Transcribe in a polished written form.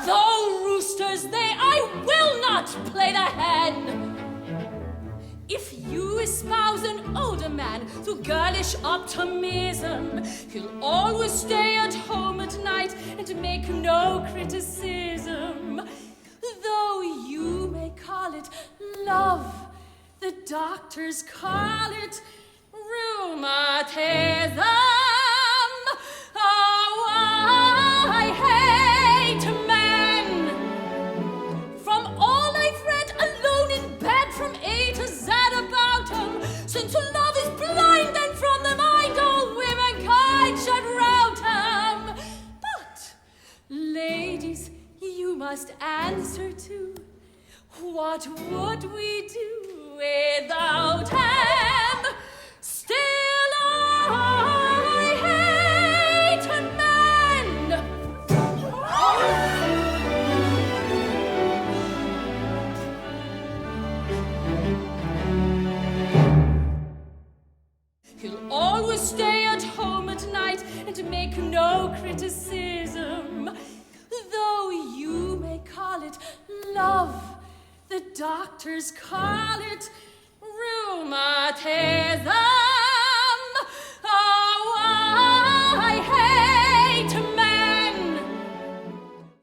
Though roosters they, I will not play the hen. If you espouse an older man through girlish optimism, he'll always stay at home at night and make no criticism. Though you may call it love, the doctors call it rheumatism. Oh, I hate men. From all I've read alone in bed from A to Z about them, since love is blind and from the mind all womankind should rout them. But, ladies, you must answer to, what would we do without him? Still I hate men. He'll always stay at home at night and make no criticism. Though you may call it love, the doctors call it rheumatism.